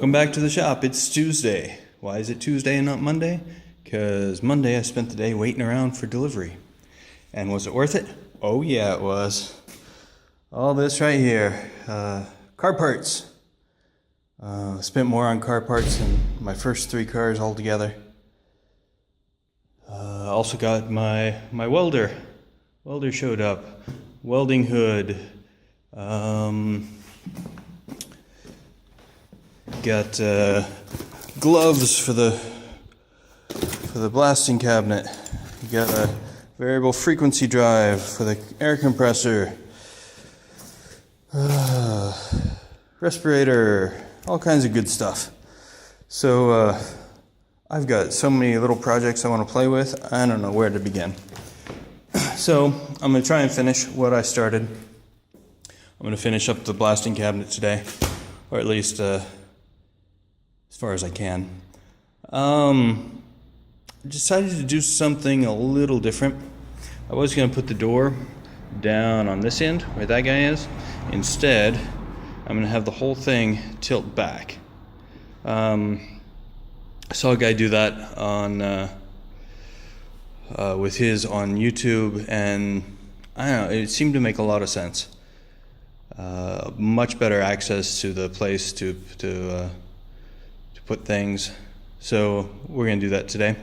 Welcome back to the shop. It's Tuesday. Why is it Tuesday and not Monday? Because Monday I spent the day waiting around for delivery. And was it worth it? Oh yeah, it was. All this right here, car parts. Spent more on car parts than my first 3 cars altogether. Also got my welder. Welder showed up. Welding hood. Got gloves for the blasting cabinet. Got a variable frequency drive for the air compressor. Respirator. All kinds of good stuff. So I've got so many little projects I want to play with. I don't know where to begin. So I'm going to try and finish what I started. I'm going to finish up the blasting cabinet today, or at least as far as I can. Decided to do something a little different. I was going to put the door down on this end where that guy is. Instead, I'm going to have the whole thing tilt back. I saw a guy do that on with his on YouTube, and I don't know, it seemed to make a lot of sense. Much better access to the place to put things. So we're going to do that today.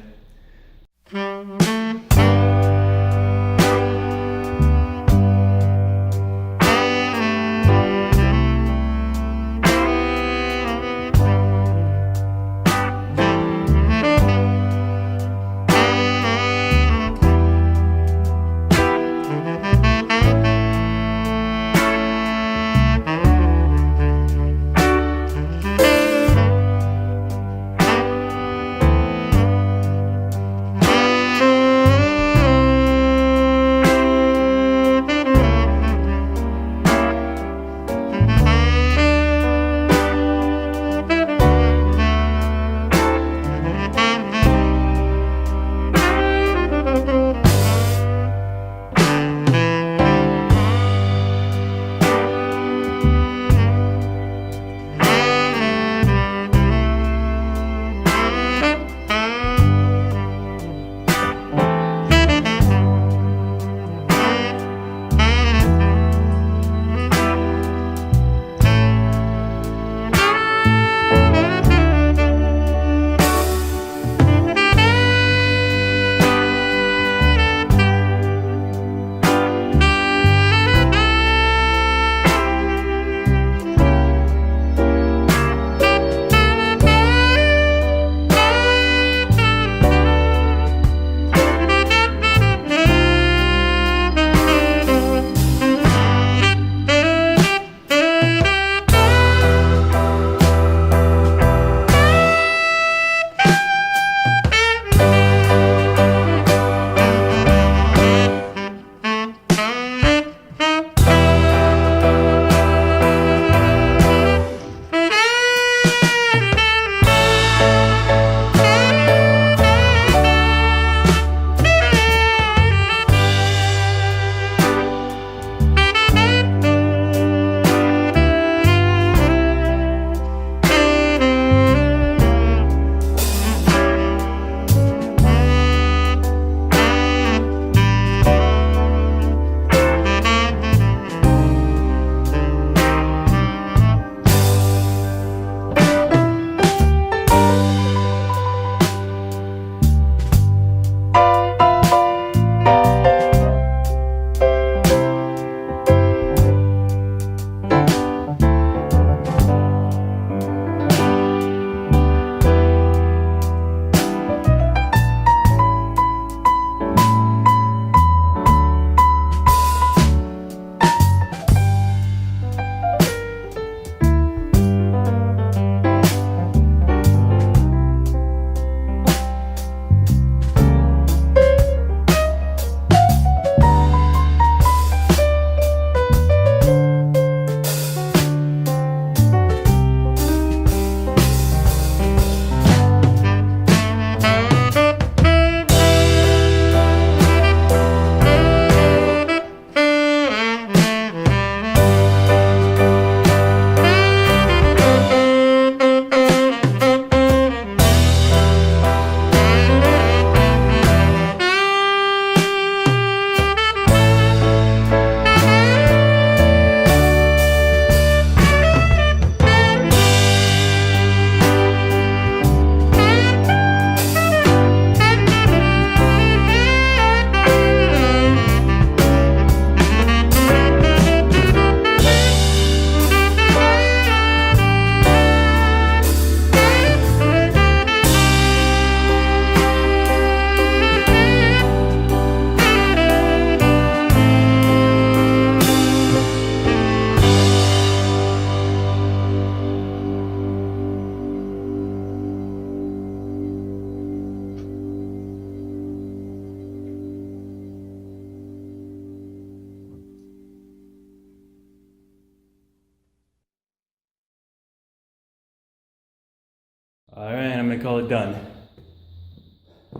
Alright, I'm gonna call it done.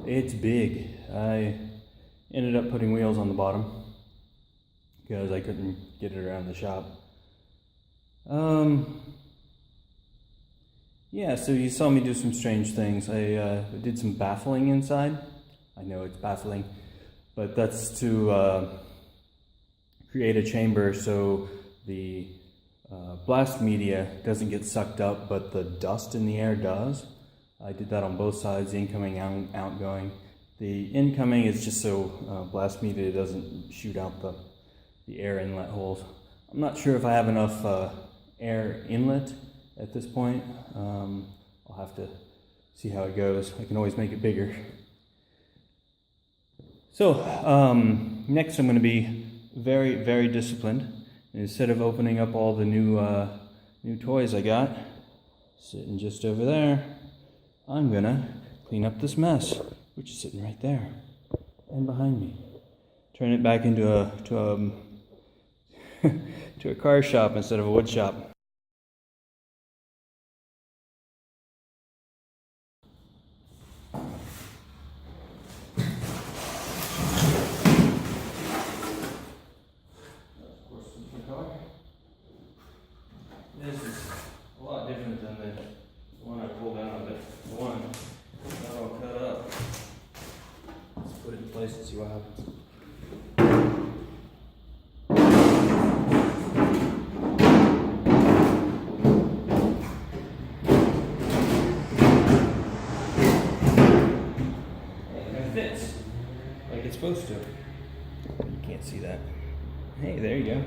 It's big. I ended up putting wheels on the bottom because I couldn't get it around the shop. Yeah, so you saw me do some strange things. I did some baffling inside. I know it's baffling, but that's to create a chamber so the blast media doesn't get sucked up, but the dust in the air does. I did that on both sides, the incoming and outgoing. The incoming is just so blast media doesn't shoot out the air inlet holes. I'm not sure if I have enough air inlet at this point. I'll have to see how it goes. I can always make it bigger. So next I'm going to be very, very disciplined. Instead of opening up all the new toys I got sitting just over there, I'm gonna clean up this mess, which is sitting right there and behind me. Turn it back into to a car shop instead of a wood shop. This is a lot different than the one I pulled out of it. The one got all cut up. Let's put it in place and see what happens. It fits like it's supposed to. You can't see that. Hey, there you go.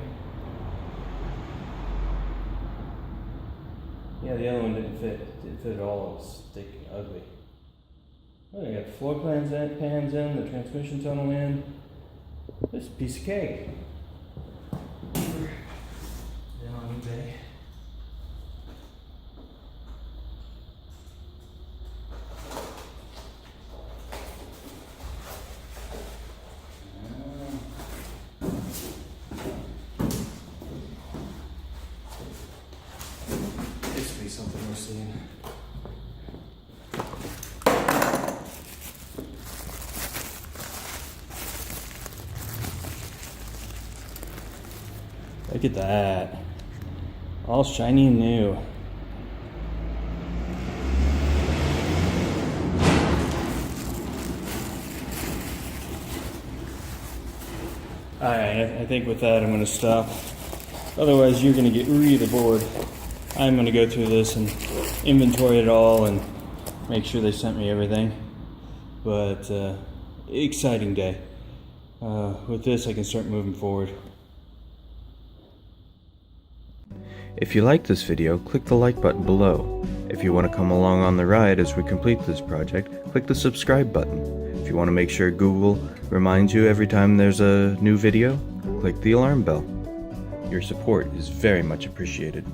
Yeah, the other one didn't fit. It didn't fit at all. It was thick and ugly. Oh, I got the floor pans in, the transmission tunnel in. This is a piece of cake. Down on eBay. Something we're seeing. Look at that. All shiny and new. Alright, I think with that I'm going to stop. Otherwise you're going to get really bored. I'm going to go through this and inventory it all and make sure they sent me everything. But exciting day. With this I can start moving forward. If you like this video, click the like button below. If you want to come along on the ride as we complete this project, click the subscribe button. If you want to make sure Google reminds you every time there's a new video, click the alarm bell. Your support is very much appreciated.